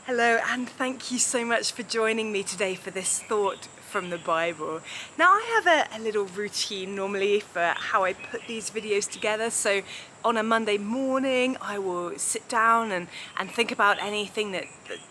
Hello, and thank you so much for joining me today for this thought from the Bible. Now, I have a little routine normally for how I put these videos together. So on a Monday morning, I will sit down and think about anything that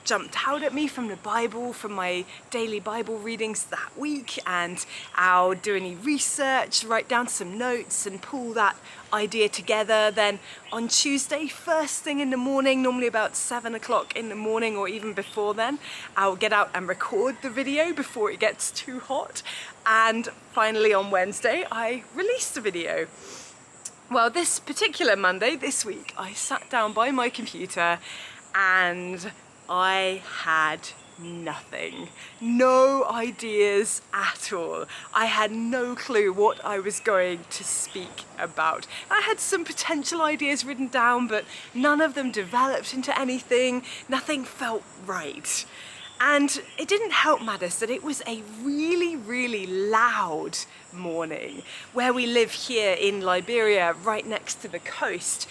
jumped out at me from the Bible, from my daily Bible readings that week, and I'll do any research, write down some notes and pull that idea together. Then on Tuesday, first thing in the morning, normally about 7 o'clock in the morning or even before then, I'll get out and record the video before it gets too hot. And finally on Wednesday, I release the video. Well, this particular Monday, this week, I sat down by my computer and I had nothing. No ideas at all. I had no clue what I was going to speak about. I had some potential ideas written down, but none of them developed into anything. Nothing felt right. And it didn't help matters that it was a really loud morning. Where we live here in Liberia, right next to the coast,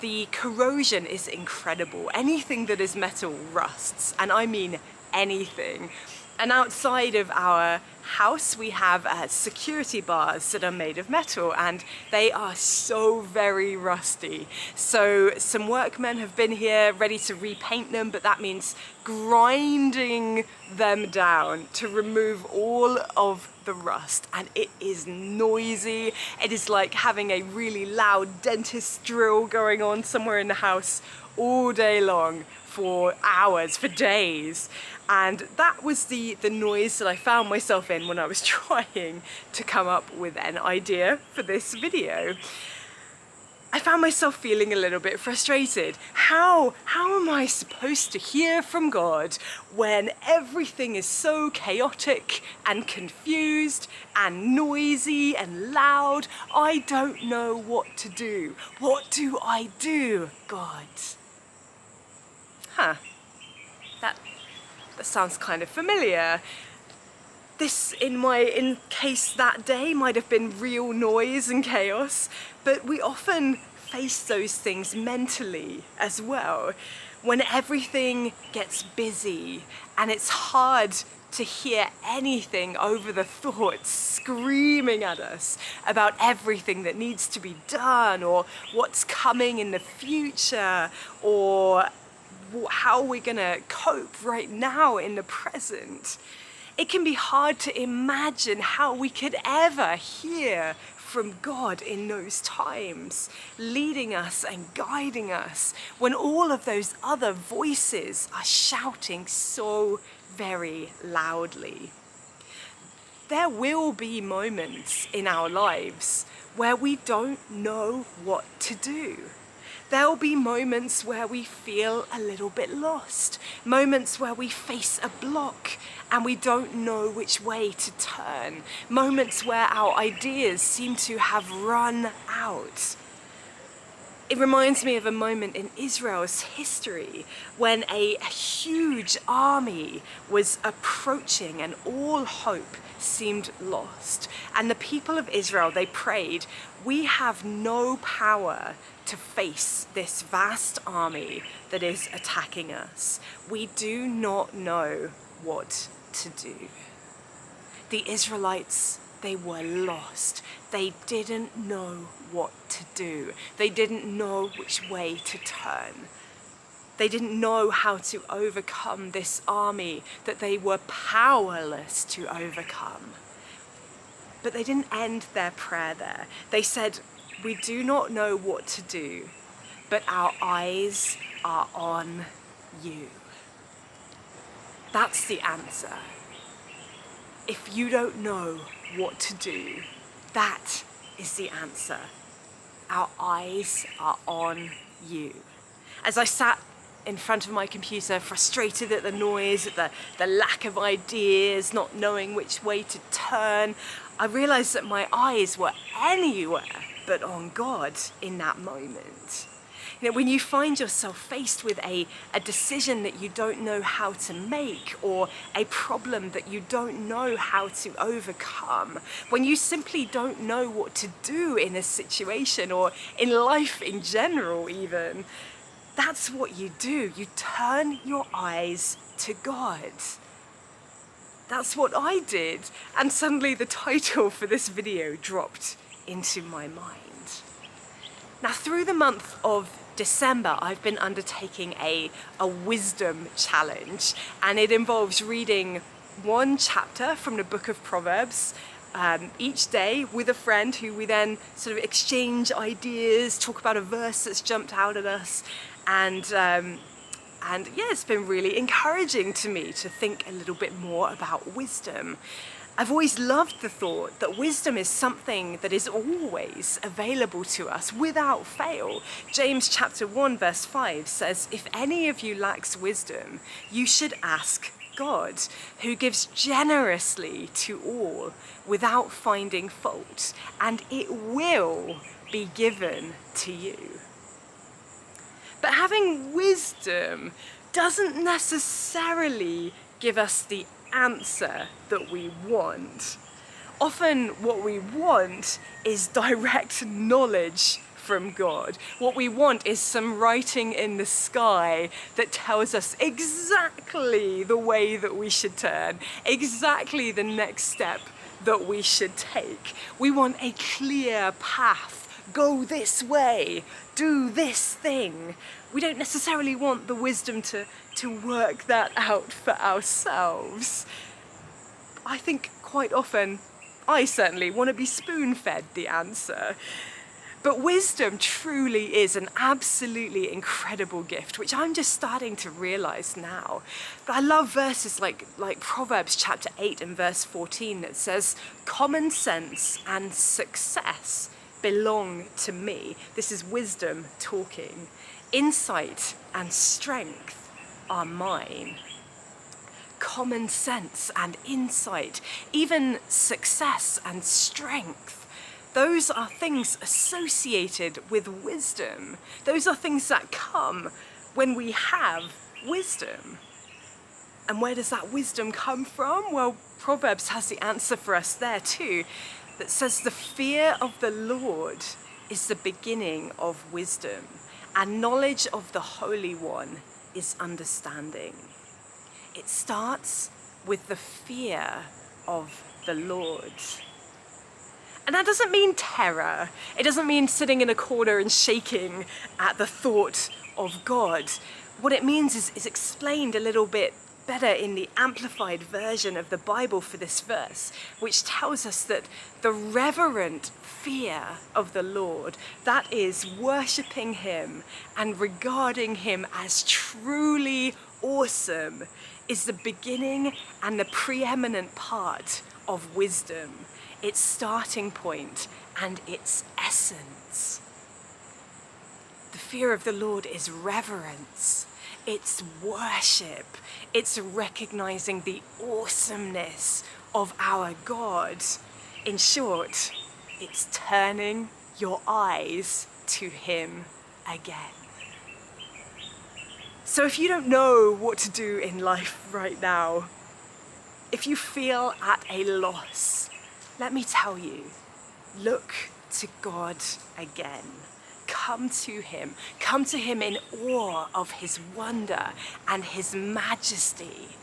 the corrosion is incredible. Anything that is metal rusts, and I mean anything. And outside of our house we have security bars that are made of metal, and they are so very rusty. So some workmen have been here ready to repaint them, but that means grinding them down to remove all of the rust, and it is noisy. It is like having a really loud dentist drill going on somewhere in the house all day long for hours, for days. And that was the noise that I found myself in when I was trying to come up with an idea for this video. I found myself feeling a little bit frustrated. How am I supposed to hear from God when everything is so chaotic and confused and noisy and loud? I don't know what to do. What do I do, God? That sounds kind of familiar. This, in case that day, might have been real noise and chaos, but we often face those things mentally as well. When everything gets busy and it's hard to hear anything over the thoughts screaming at us about everything that needs to be done, or what's coming in the future, or how we're gonna cope right now in the present. It can be hard to imagine how we could ever hear from God in those times, leading us and guiding us, when all of those other voices are shouting so very loudly. There will be moments in our lives where we don't know what to do. There'll be moments where we feel a little bit lost, moments where we face a block and we don't know which way to turn, moments where our ideas seem to have run out. It reminds me of a moment in Israel's history when a huge army was approaching and all hope seemed lost. And the people of Israel, they prayed, "We have no power to face this vast army that is attacking us. We do not know what to do." The Israelites, they were lost. They didn't know what to do. They didn't know which way to turn. They didn't know how to overcome this army that they were powerless to overcome. But they didn't end their prayer there. They said, "We do not know what to do, but our eyes are on you." That's the answer. If you don't know what to do, that is the answer. Our eyes are on you. As I sat in front of my computer, frustrated at the noise, at the lack of ideas, not knowing which way to turn, I realized that my eyes were anywhere but on God in that moment. You know, when you find yourself faced with a decision that you don't know how to make, or a problem that you don't know how to overcome, when you simply don't know what to do in a situation or in life in general even, That's what you do. You turn your eyes to God. That's what I did. And suddenly the title for this video dropped into my mind. Now, through the month of December, I've been undertaking a wisdom challenge, and it involves reading one chapter from the book of Proverbs each day with a friend, who we then sort of exchange ideas, talk about a verse that's jumped out at us, and yeah, it's been really encouraging to me to think a little bit more about wisdom. I've always loved the thought that wisdom is something that is always available to us without fail. James chapter 1 verse 5 says, "If any of you lacks wisdom, you should ask God, who gives generously to all without finding fault, and it will be given to you." But having wisdom doesn't necessarily give us the answer that we want. Often what we want is direct knowledge from God. What we want is some writing in the sky that tells us exactly the way that we should turn, exactly the next step that we should take. We want a clear path. Go this way, do this thing. We don't necessarily want the wisdom to work that out for ourselves. I think quite often, I certainly want to be spoon-fed the answer. But wisdom truly is an absolutely incredible gift, which I'm just starting to realize now. But I love verses like Proverbs chapter 8 and verse 14 that says, "Common sense and success belong to me." This is wisdom talking. "Insight and strength are mine." Common sense and insight, even success and strength, those are things associated with wisdom. Those are things that come when we have wisdom. And where does that wisdom come from? Well, Proverbs has the answer for us there too, that says, "The fear of the Lord is the beginning of wisdom, and knowledge of the Holy One is understanding." It starts with the fear of the Lord. And that doesn't mean terror. It doesn't mean sitting in a corner and shaking at the thought of God. What it means is explained a little bit better in the amplified version of the Bible for this verse, which tells us that the reverent fear of the Lord, that is worshipping him and regarding him as truly awesome, is the beginning and the preeminent part of wisdom, its starting point and its essence. The fear of the Lord is reverence, it's worship, it's recognizing the awesomeness of our God. In short, it's turning your eyes to him again. So if you don't know what to do in life right now, if you feel at a loss, let me tell you, look to God again. Come to him in awe of his wonder and his majesty.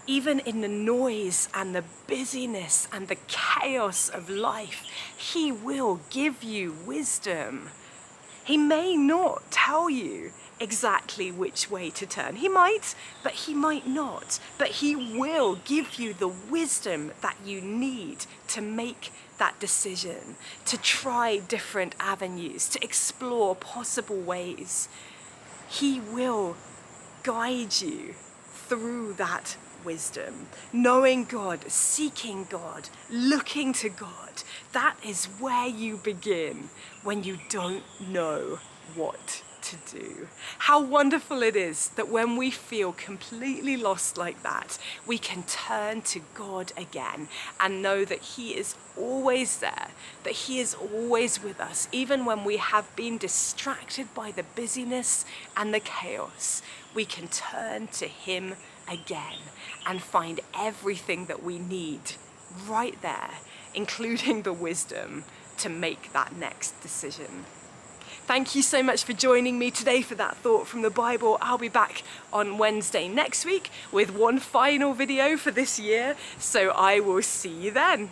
Even in the noise and the busyness and the chaos of life, he will give you wisdom. He may not tell you exactly which way to turn. He might, but he might not. But he will give you the wisdom that you need to make that decision, to try different avenues, to explore possible ways. He will guide you through that wisdom. Knowing God, seeking God, looking to God, that is where you begin when you don't know what to do. How wonderful it is that when we feel completely lost like that, we can turn to God again and know that he is always there, that he is always with us, even when we have been distracted by the busyness and the chaos. We can turn to him again and find everything that we need right there, including the wisdom to make that next decision. Thank you so much for joining me today for that thought from the Bible. I'll be back on Wednesday next week with one final video for this year, so I will see you then.